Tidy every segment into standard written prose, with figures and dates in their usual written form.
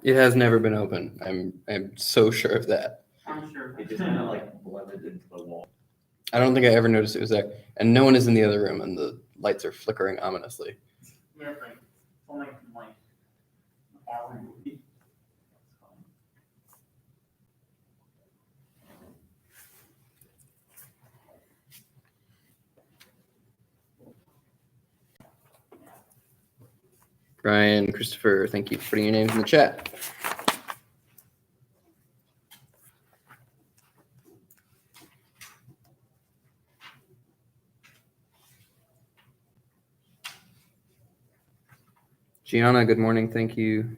It has never been open. I'm so sure of that. I'm sure. It just kind of like blended into the wall. I don't think I ever noticed it was there. And no one is in the other room, and the lights are flickering ominously. Yeah, it's like, it's only from like a horror movie. Brian, Christopher, thank you for putting your names in the chat. Gianna, good morning. Thank you.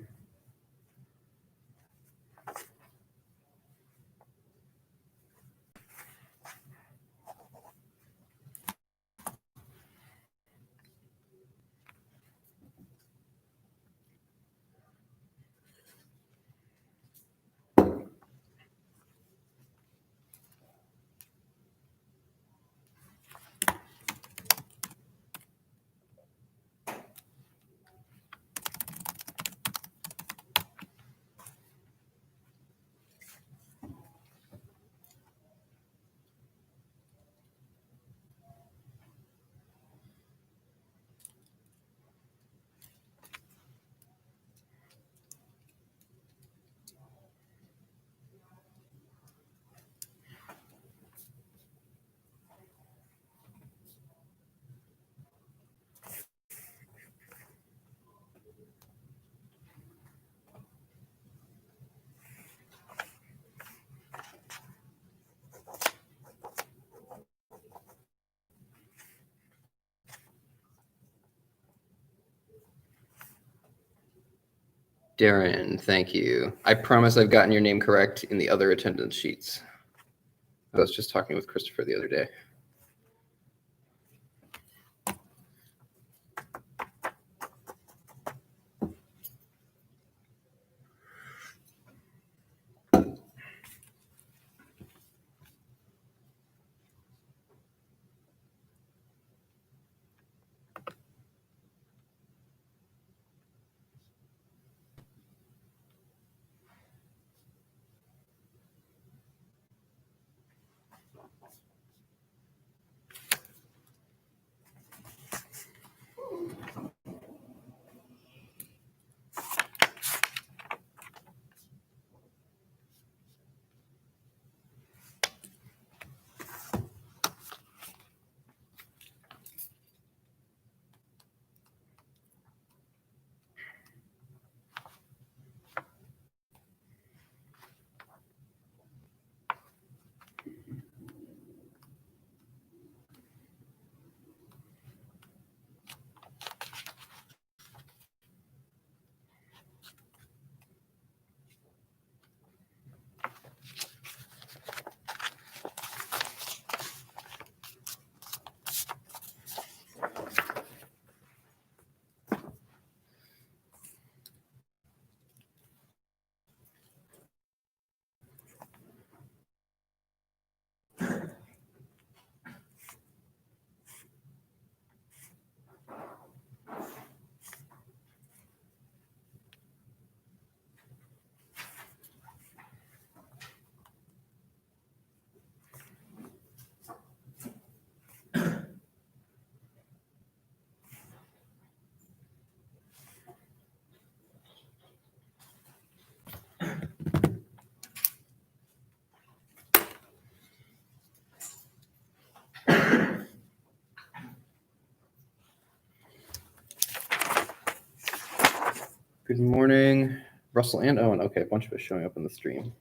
Darren, thank you. I promise I've gotten your name correct in the other attendance sheets. I was just talking with Christopher the other day. Good morning, Russell and Owen. Okay, a bunch of us showing up in the stream.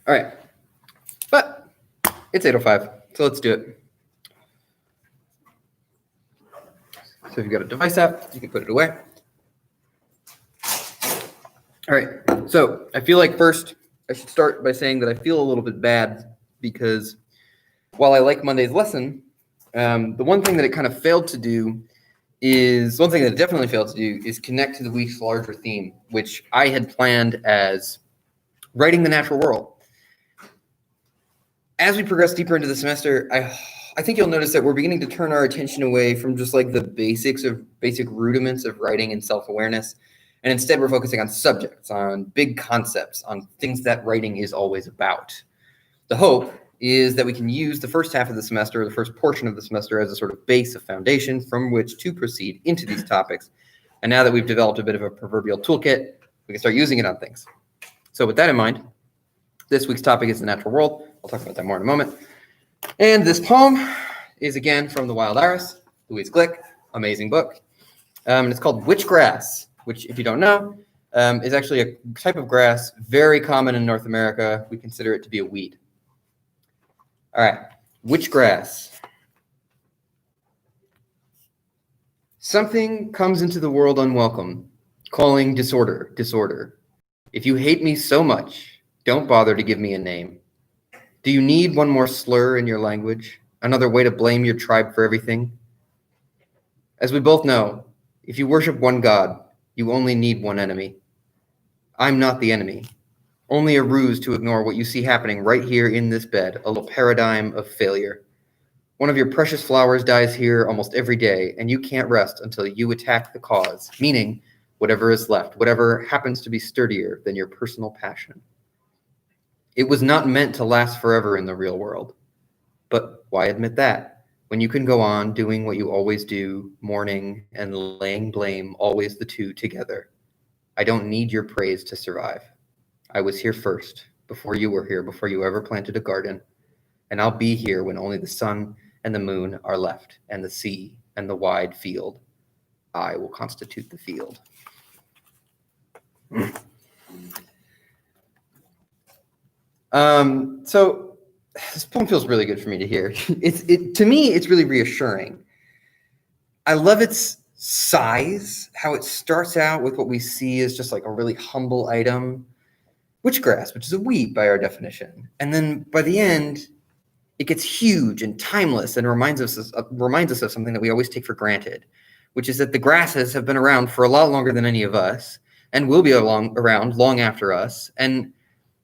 All right, but it's 8:05, so let's do it. So if you've got a device app, you can put it away. All right, so I feel like first I should start by saying that I feel a little bit bad because while I like Monday's lesson, the one thing that it kind of failed to do is, one thing that it definitely failed to do is connect to the week's larger theme, which I had planned as writing the natural world. as we progress deeper into the semester, I think you'll notice that we're beginning to turn our attention away from just like the basic rudiments of writing and self-awareness. And instead, we're focusing on subjects, on big concepts, on things that writing is always about. The hope is that we can use the first half of the semester, or the first portion of the semester, as a sort of base of foundation from which to proceed into these topics. And now that we've developed a bit of a proverbial toolkit, we can start using it on things. So with that in mind, this week's topic is the natural world. I'll talk about that more in a moment. And this poem is again from The Wild Iris, Louise Glick, amazing book. And it's called Witch Grass, which, if you don't know, is actually a type of grass very common in North America. We consider it to be a weed. All right, witch grass. Something comes into the world unwelcome, calling disorder, disorder. If you hate me so much, don't bother to give me a name. Do you need one more slur in your language? Another way to blame your tribe for everything? As we both know, if you worship one God, you only need one enemy. I'm not the enemy. Only a ruse to ignore what you see happening right here in this bed, a little paradigm of failure. One of your precious flowers dies here almost every day, and you can't rest until you attack the cause, meaning whatever is left, whatever happens to be sturdier than your personal passion. It was not meant to last forever in the real world. But why admit that, when you can go on doing what you always do, mourning and laying blame, always the two together? I don't need your praise to survive. I was here first, before you were here, before you ever planted a garden. And I'll be here when only the sun and the moon are left, and the sea and the wide field. I will constitute the field. So this poem feels really good for me to hear. To me, it's really reassuring. I love its size, how it starts out with what we see as just like a really humble item, witchgrass, which is a weed by our definition. And then by the end, it gets huge and timeless and reminds us of something that we always take for granted, which is that the grasses have been around for a lot longer than any of us and will be around long after us. And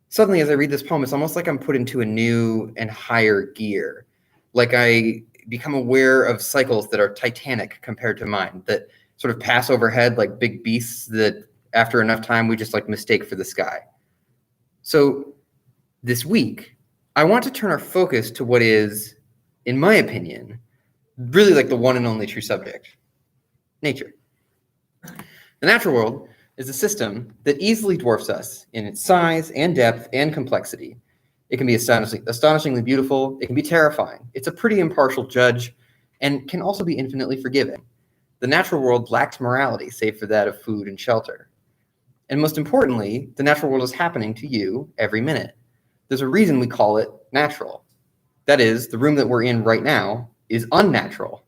suddenly, as I read this poem, it's almost like I'm put into a new and higher gear. Like I become aware of cycles that are titanic compared to mine, that sort of pass overhead like big beasts that after enough time we just like mistake for the sky. So this week, I want to turn our focus to what is, in my opinion, really like the one and only true subject, nature. The natural world is a system that easily dwarfs us in its size and depth and complexity. It can be astonishingly beautiful. It can be terrifying. It's a pretty impartial judge and can also be infinitely forgiving. The natural world lacks morality, save for that of food and shelter. And most importantly, the natural world is happening to you every minute. There's a reason we call it natural. That is, the room that we're in right now is unnatural.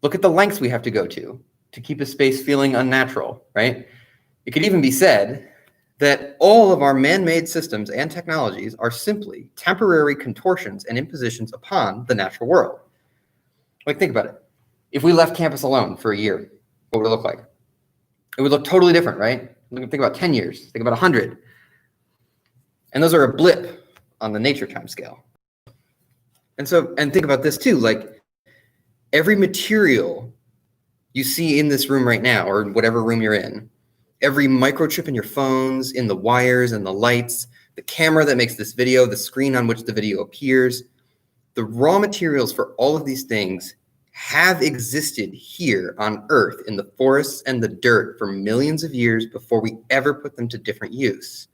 Look at the lengths we have to go to keep a space feeling unnatural, right? It could even be said that all of our man-made systems and technologies are simply temporary contortions and impositions upon the natural world. Like, think about it. If we left campus alone for a year, what would it look like? It would look totally different, right? Think about 10 years, think about 100. And those are a blip on the nature time scale. And think about this too, like every material you see in this room right now, or whatever room you're in, every microchip in your phones, in the wires and the lights, the camera that makes this video, the screen on which the video appears, the raw materials for all of these things have existed here on Earth in the forests and the dirt for millions of years before we ever put them to different use.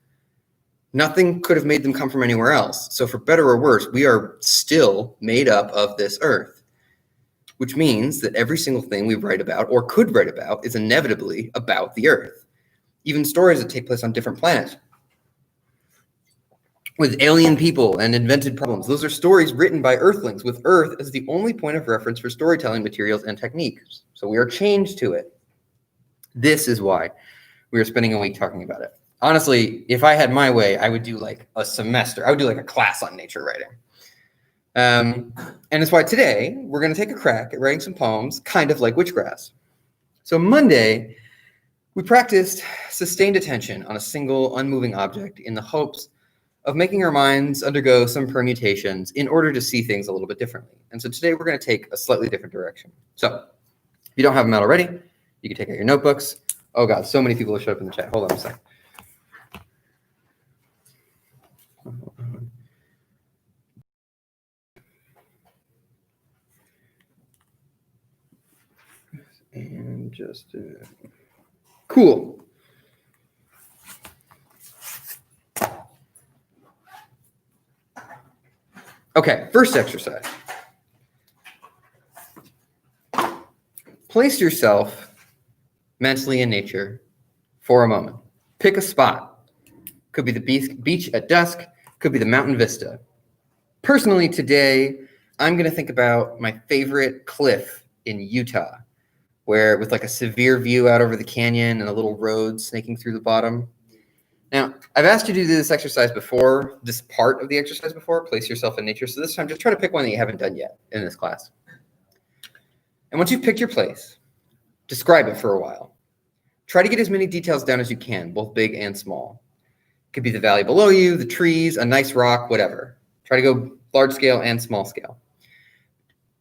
Nothing could have made them come from anywhere else. So for better or worse, we are still made up of this Earth, which means that every single thing we write about or could write about is inevitably about the Earth. Even stories that take place on different planets with alien people and invented problems. Those are stories written by Earthlings with Earth as the only point of reference for storytelling materials and techniques. So we are chained to it. This is why we are spending a week talking about it. Honestly, if I had my way, I would do like a semester. I would do like a class on nature writing. And it's why today we're going to take a crack at writing some poems, kind of like witchgrass. So Monday, we practiced sustained attention on a single unmoving object in the hopes of making our minds undergo some permutations in order to see things a little bit differently. And so today we're going to take a slightly different direction. So if you don't have them out already, you can take out your notebooks. Oh God, so many people have showed up in the chat. Hold on a second. And just cool. Okay, first exercise. Place yourself mentally in nature for a moment. Pick a spot. Could be the beach at dusk, could be the mountain vista. Personally, today, I'm going to think about my favorite cliff in Utah, where with like a severe view out over the canyon and a little road snaking through the bottom. Now, I've asked you to do this exercise before, this part of the exercise before, place yourself in nature. So this time, just try to pick one that you haven't done yet in this class. And once you've picked your place, describe it for a while. Try to get as many details down as you can, both big and small. It could be the valley below you, the trees, a nice rock, whatever. Try to go large scale and small scale.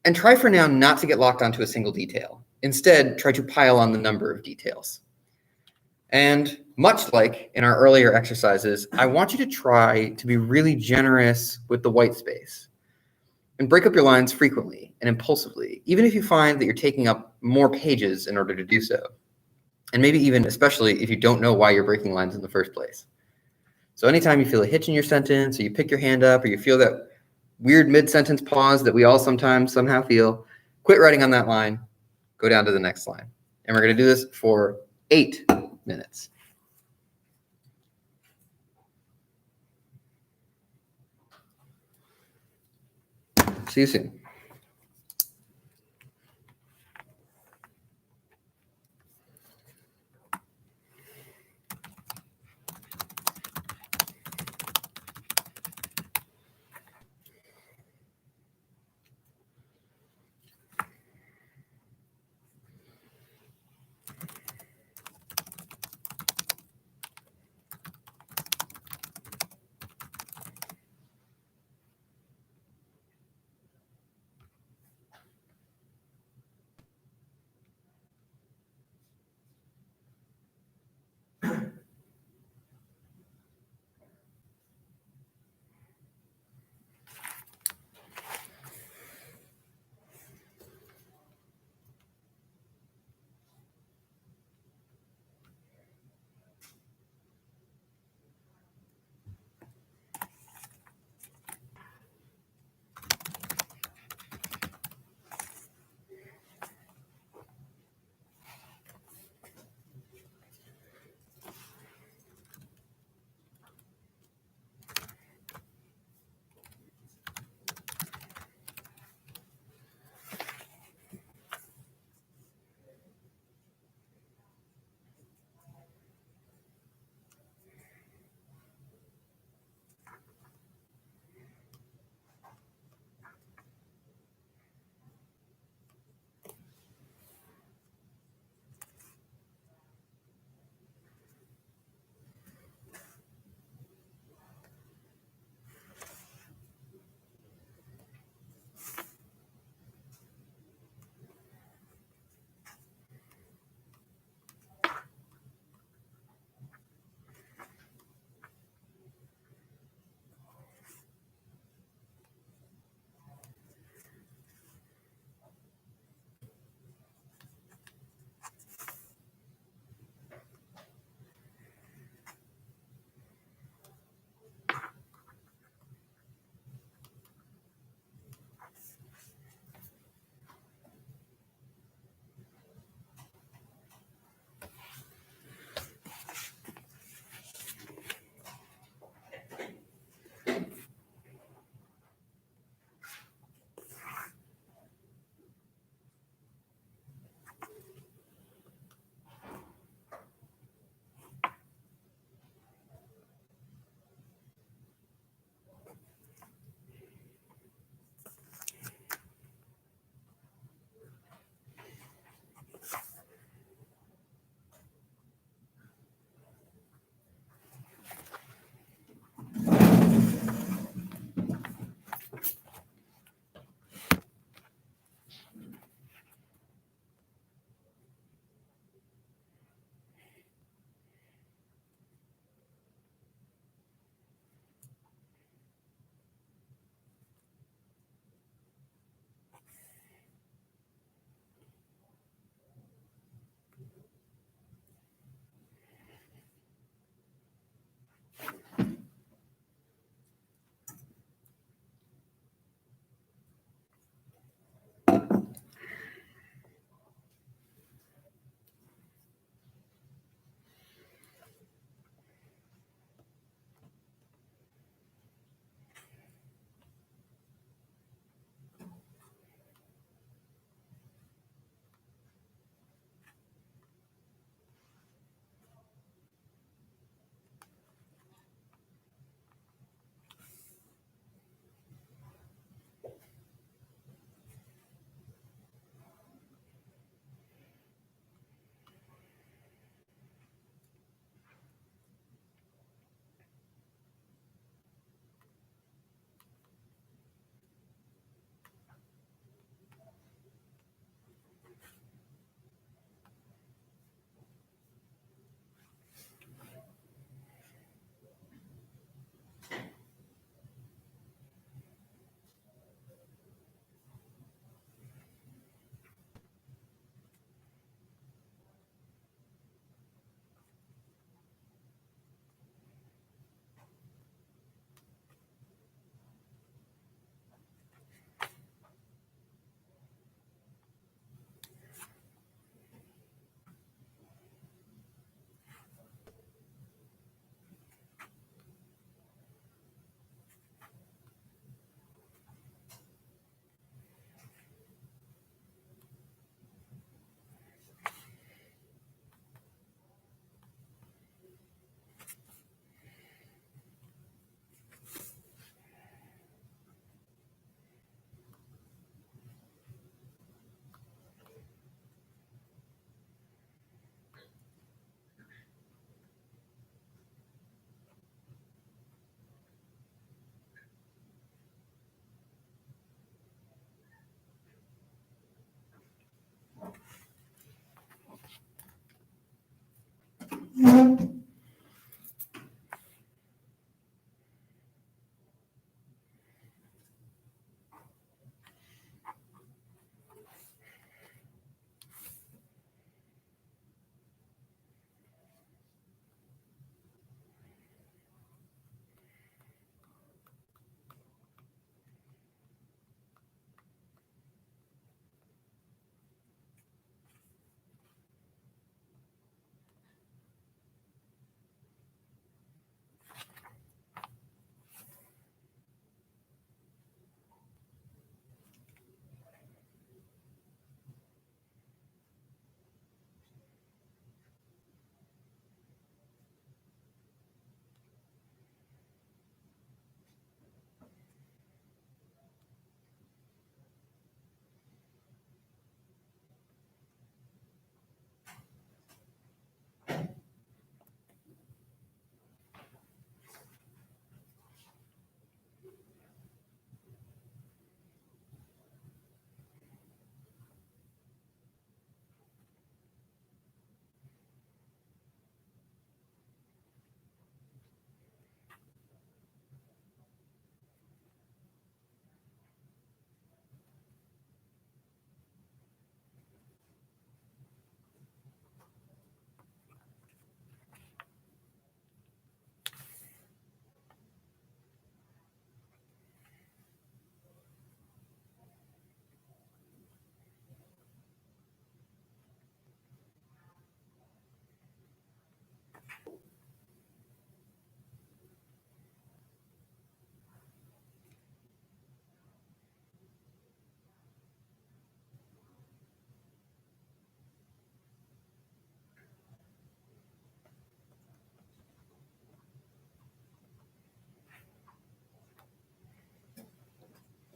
And try for now not to get locked onto a single detail. Instead, try to pile on the number of details. And much like in our earlier exercises, I want you to try to be really generous with the white space and break up your lines frequently and impulsively, even if you find that you're taking up more pages in order to do so. And maybe even especially if you don't know why you're breaking lines in the first place. So anytime you feel a hitch in your sentence, or you pick your hand up, or you feel that weird mid-sentence pause that we all sometimes somehow feel, quit writing on that line, go down to the next line. And we're going to do this for 8 minutes. See you soon.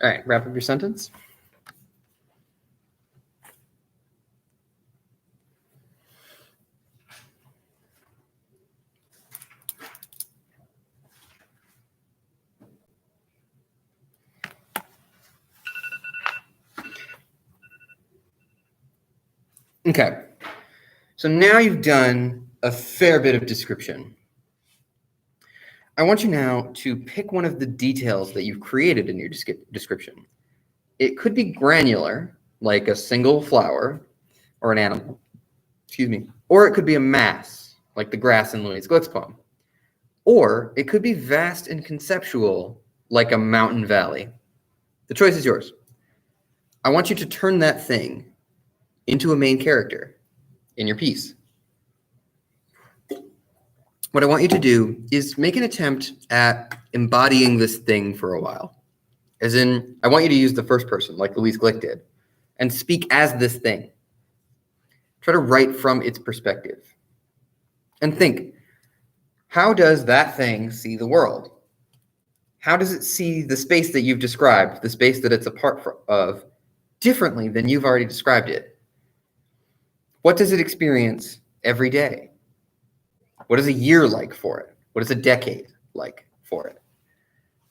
All right, wrap up your sentence. Okay, so now you've done a fair bit of description. I want you now to pick one of the details that you've created in your description. It could be granular, like a single flower or an animal, excuse me, or it could be a mass, like the grass in Louise Glick's poem. Or it could be vast and conceptual, like a mountain valley. The choice is yours. I want you to turn that thing into a main character in your piece. What I want you to do is make an attempt at embodying this thing for a while. As in, I want you to use the first person, like Louise Glick did, and speak as this thing. Try to write from its perspective. And think, how does that thing see the world? How does it see the space that you've described, the space that it's a part of, differently than you've already described it? What does it experience every day? What is a year like for it? What is a decade like for it?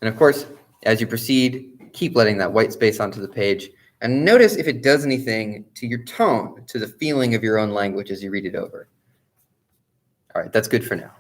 And of course, as you proceed, keep letting that white space onto the page and notice if it does anything to your tone, to the feeling of your own language as you read it over. All right, that's good for now.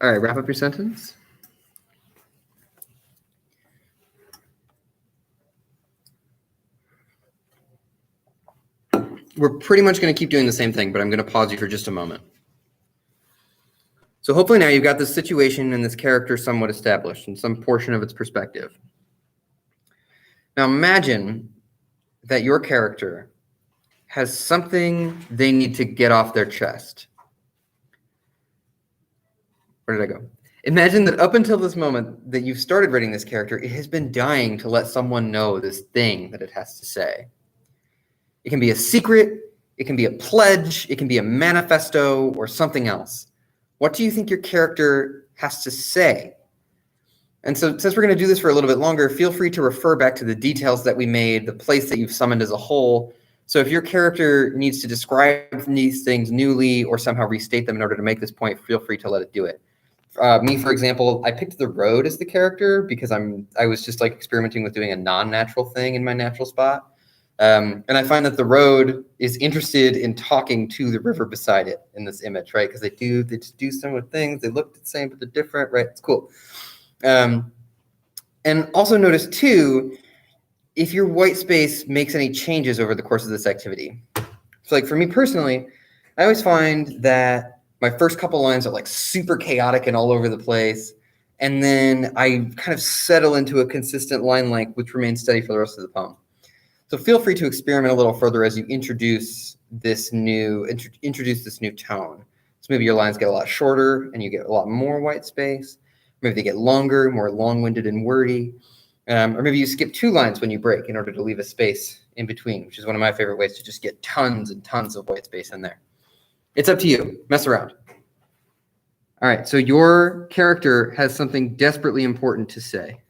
All right, wrap up your sentence. We're pretty much going to keep doing the same thing, but I'm going to pause you for just a moment. So hopefully now you've got this situation and this character somewhat established in some portion of its perspective. Now imagine that your character has something they need to get off their chest. Where did I go? Imagine that up until this moment that you've started writing this character, it has been dying to let someone know this thing that it has to say. It can be a secret, it can be a pledge, it can be a manifesto, or something else. What do you think your character has to say? And so since we're going to do this for a little bit longer, feel free to refer back to the details that we made, the place that you've summoned as a whole. So if your character needs to describe these things newly or somehow restate them in order to make this point, feel free to let it do it. Me, for example, I picked the road as the character because I was just like experimenting with doing a non-natural thing in my natural spot. And I find that the road is interested in talking to the river beside it in this image, right? Because they just do similar things. They look the same, but they're different, right? It's cool. And also notice too, if your white space makes any changes over the course of this activity. So like for me personally, I always find that my first couple lines are like super chaotic and all over the place. And then I kind of settle into a consistent line length, which remains steady for the rest of the poem. So feel free to experiment a little further as you introduce this new tone. So maybe your lines get a lot shorter and you get a lot more white space. Maybe they get longer, more long-winded and wordy. Or maybe you skip 2 lines when you break in order to leave a space in between, which is one of my favorite ways to just get tons and tons of white space in there. It's up to you. Mess around. All right, so your character has something desperately important to say.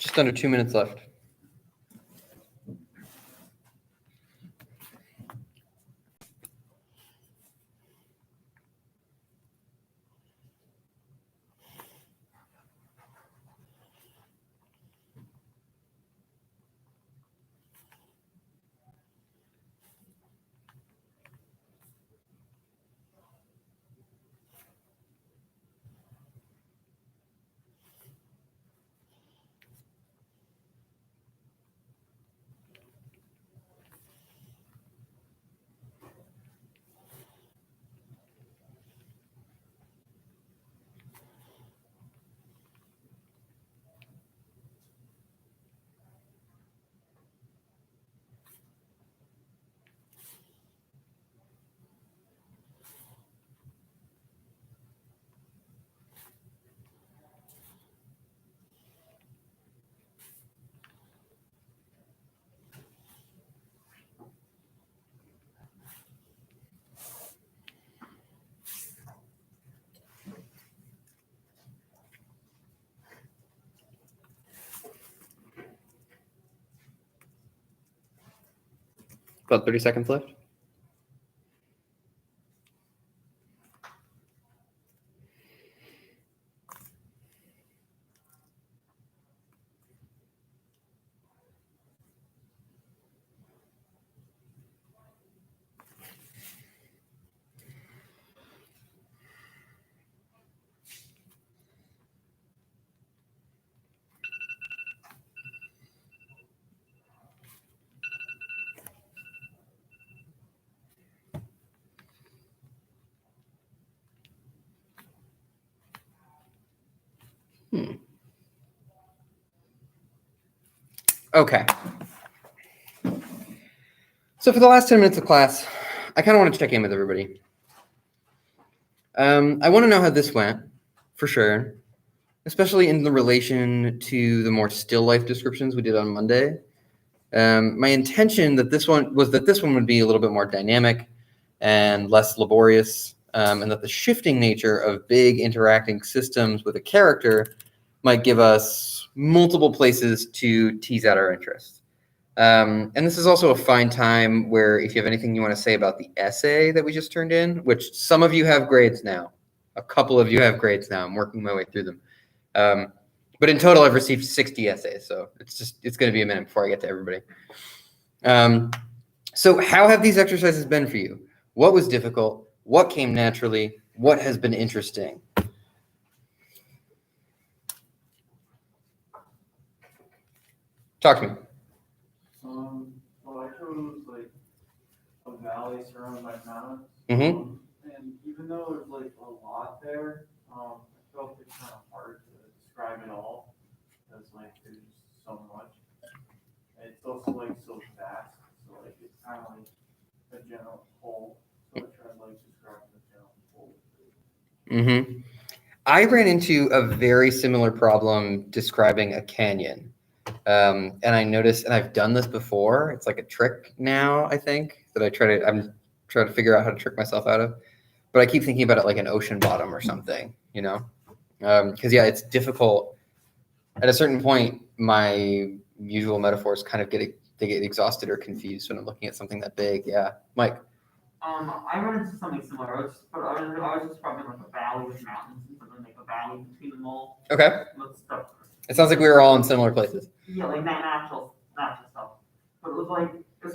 Just under 2 minutes left. About 30 seconds left. Okay. So for the last 10 minutes of class, I kind of want to check in with everybody. I want to know how this went, for sure, especially in the relation to the more still life descriptions we did on Monday. My intention that this one would be a little bit more dynamic and less laborious, and that the shifting nature of big interacting systems with a character might give us multiple places to tease out our interest. And this is also a fine time where if you have anything you want to say about the essay that we just turned in, which some of you have grades now, a couple of you have grades now. I'm working my way through them. But in total, I've received 60 essays, so it's going to be a minute before I get to everybody. So how have these exercises been for you? What was difficult? What came naturally? What has been interesting? Talk to me. Well, I chose like a valley surrounded by mountains. Mm-hmm. And even though there's like a lot there, I felt it's kind of hard to describe it all because like there's just so much. And it's also like so vast, so like it's kind of like a general whole. So I tried like describing the general whole. Mm-hmm. I ran into a very similar problem describing a canyon. And I noticed, and I've done this before, it's like a trick now, I think, that I'm trying to figure out how to trick myself out of. But I keep thinking about it like an ocean bottom or something, you know? Because, yeah, it's difficult. At a certain point, my usual metaphors kind of get exhausted or confused when I'm looking at something that big. Yeah. Mike? I ran into something similar. I was describing like a valley with mountains and something like a valley between them all. Okay. With stuff. It sounds like we were all in similar places. Yeah, like natural stuff. But it was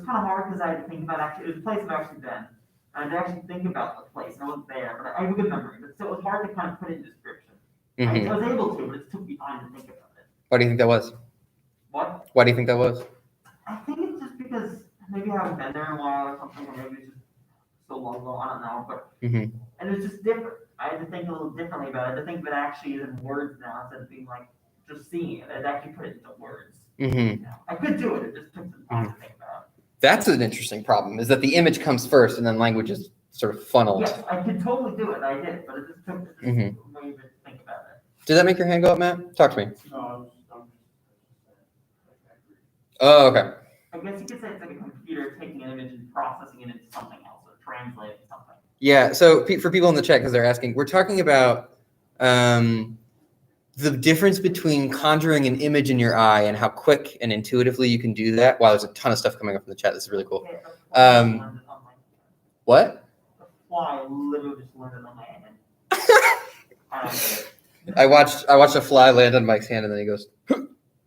kind of hard because I had to think about it was a place I've actually been. I had to actually think about the place. And I wasn't there, but I have a good memory. But so it was hard to kind of put it in description. Mm-hmm. I was able to, but it took me time to think about it. Why do you think that was? What? Why do you think that was? I think it's just because maybe I haven't been there in a while or something, or maybe it's just so long ago. I don't know, but and it's just different. I had to think a little differently about it. I had to think of it actually in words now instead of being like just seeing it. I'd actually put it into words. Mm-hmm. You know? I could do it. It just took some time to think about it. That's an interesting problem, is that the image comes first and then language is sort of funneled. Yes, I could totally do it. I did, but it just took a way to think about it. Did that make your hand go up, Matt? Talk to me. No, I'm just Oh, okay. I guess you could say it's like a computer taking an image and processing it into something else or translating something. Yeah, so for people in the chat, because they're asking, we're talking about the difference between conjuring an image in your eye and how quick and intuitively you can do that. Wow, there's a ton of stuff coming up in the chat. This is really cool. Okay, a fly landed on my What? A fly literally just landed on my hand. I watched a fly land on Mike's hand and then he goes,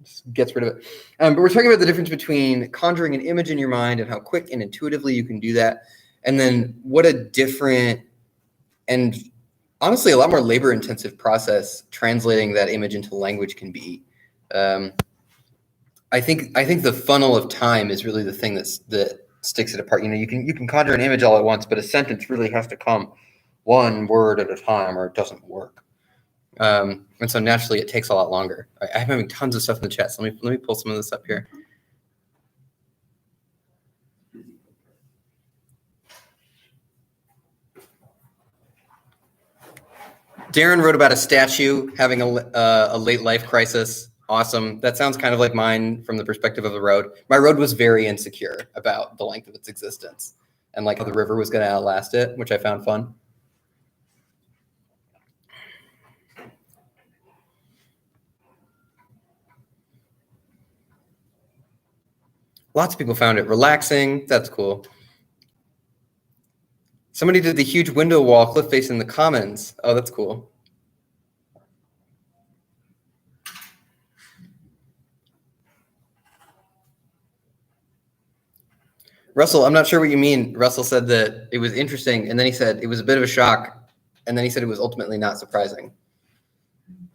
just gets rid of it. But we're talking about the difference between conjuring an image in your mind and how quick and intuitively you can do that. And then what a different and honestly a lot more labor intensive process translating that image into language can be. I think the funnel of time is really the thing that sticks it apart. You know, you can conjure an image all at once, but a sentence really has to come one word at a time or it doesn't work. And so naturally it takes a lot longer. I'm having tons of stuff in the chat. So let me pull some of this up here. Darren wrote about a statue having a late life crisis. Awesome. That sounds kind of like mine from the perspective of the road. My road was very insecure about the length of its existence and like how the river was going to outlast it, which I found fun. Lots of people found it relaxing. That's cool. Somebody did the huge window wall cliff face in the commons. Oh, that's cool. Russell, I'm not sure what you mean. Russell said that it was interesting, and then he said it was a bit of a shock, and then he said it was ultimately not surprising.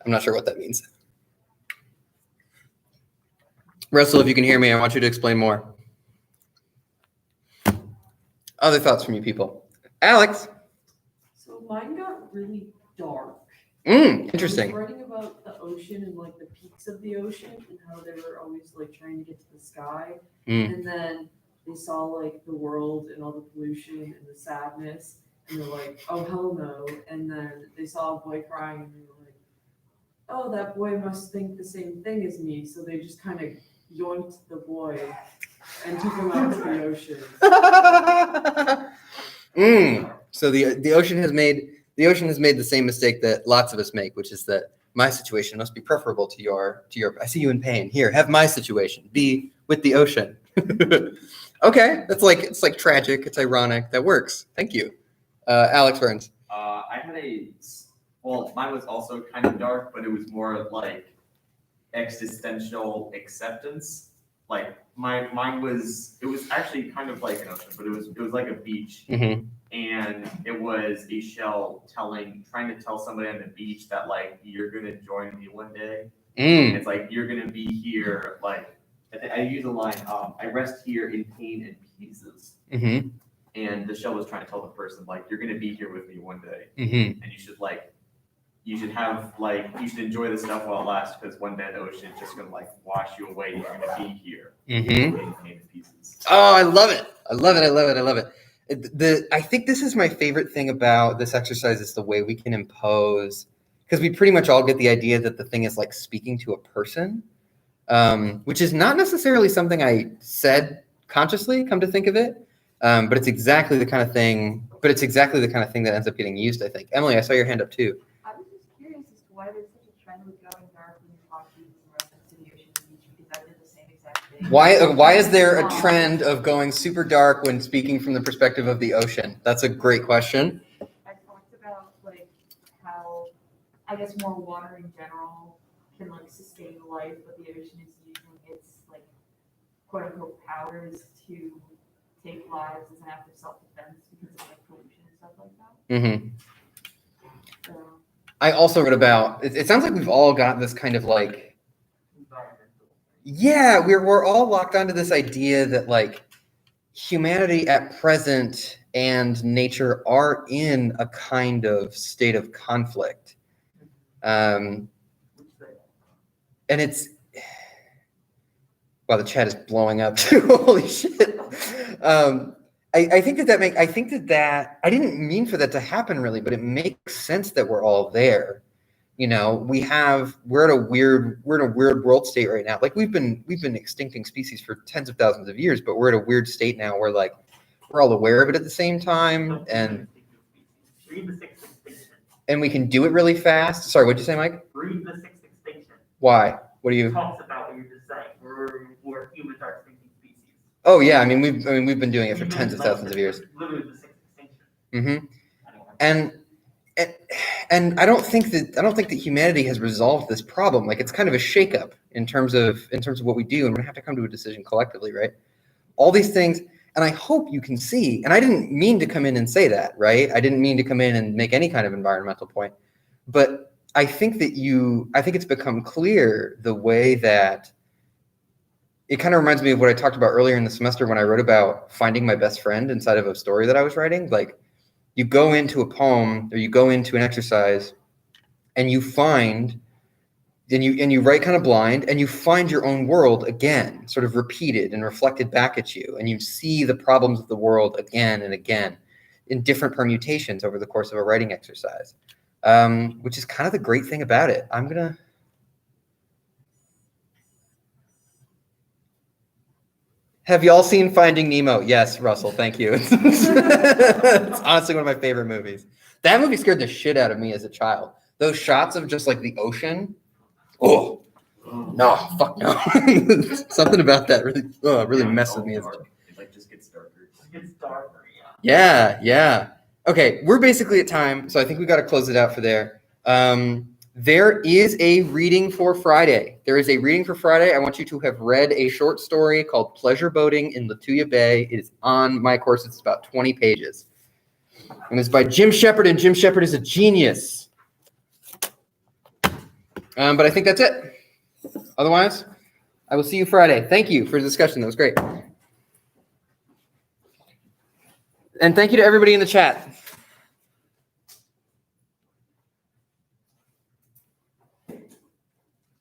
I'm not sure what that means. Russell, if you can hear me, I want you to explain more. Other thoughts from you people. Alex. So mine got really dark. Interesting. I was writing about the ocean and like the peaks of the ocean and how they were always like trying to get to the sky. And then they saw like the world and all the pollution and the sadness. And they're like, oh, hell no. And then they saw a boy crying and they were like, oh, that boy must think the same thing as me. So they just kind of yoinked the boy and took him out to the ocean. So the ocean has made the same mistake that lots of us make, which is that my situation must be preferable to your. I see you in pain. Here, have my situation. Be with the ocean. Okay, it's like tragic. It's ironic. That works. Thank you, Alex Burns. I had mine was also kind of dark, but it was more like existential acceptance. Like mine was actually kind of like an ocean, but it was like a beach. Mm-hmm. And it was a shell trying to tell somebody on the beach that like you're gonna join me one day. It's like you're gonna be here. Like I use a line. I rest here in pain and pieces. Mm-hmm. And the shell was trying to tell the person like you're gonna be here with me one day, Mm-hmm. and you should enjoy the stuff while it lasts because one day the ocean is just gonna like wash you away. You're gonna be here Mm-hmm. in pain and pieces. Oh, I love it. I love it. I think this is my favorite thing about this exercise is the way we can impose, because we pretty much all get the idea that the thing is like speaking to a person, which is not necessarily something I said consciously, come to think of it. But it's exactly the kind of thing that ends up getting used, I think. Emily, I saw your hand up too. I was just curious as to why there's such a trend with going dark when you're talking in reference to the ocean and beach, because I did the same exact thing. Why is there a trend of going super dark when speaking from the perspective of the ocean? That's a great question. I talked about like how I guess more water in general can like sustain life, but the ocean is using its like quote unquote powers to take lives as an act of self-defense because of like pollution and stuff like that. Mm-hmm. So I also wrote about it sounds like we've all got this kind of like, yeah, we're all locked onto this idea that like humanity at present and nature are in a kind of state of conflict. And it's, wow, the chat is blowing up too. Holy shit. I think that I didn't mean for that to happen really, but it makes sense that we're all there. You know, we're in a weird world state right now. Like we've been extincting species for tens of thousands of years, but we're at a weird state now where like we're all aware of it at the same time, and Read the Sixth Extinction. we can do it really fast. Sorry, what'd you say, Mike? Read the Sixth Why? What do you? Talks about what you're just saying. We're humans are extinct species. Oh yeah, I mean we've been doing it for tens of thousands of years. Literally the sixth extinction. Mm-hmm. Anyway. And I don't think that humanity has resolved this problem. Like it's kind of a shakeup in terms of what we do, and we're gonna have to come to a decision collectively, right? All these things, and I hope you can see. And I didn't mean to come in and say that, right? I didn't mean to come in and make any kind of environmental point, but I think it's become clear the way that it kind of reminds me of what I talked about earlier in the semester when I wrote about finding my best friend inside of a story that I was writing. Like you go into a poem or you go into an exercise and you find, and you write kind of blind and you find your own world again, sort of repeated and reflected back at you. And you see the problems of the world again and again in different permutations over the course of a writing exercise, which is kind of the great thing about it. Have y'all seen Finding Nemo? Yes, Russell, thank you. It's honestly one of my favorite movies. That movie scared the shit out of me as a child. Those shots of just like the ocean. Oh, no, fuck no. Something about that really messed with me as a child. It like just gets darker. It gets darker, yeah. Yeah. Okay, we're basically at time, so I think we got to close it out for there. There is a reading for Friday. I want you to have read a short story called Pleasure Boating in Latuya Bay. It is on my course. It's about 20 pages. And it's by Jim Shepard, and Jim Shepard is a genius. But I think that's it. Otherwise, I will see you Friday. Thank you for the discussion. That was great. And thank you to everybody in the chat.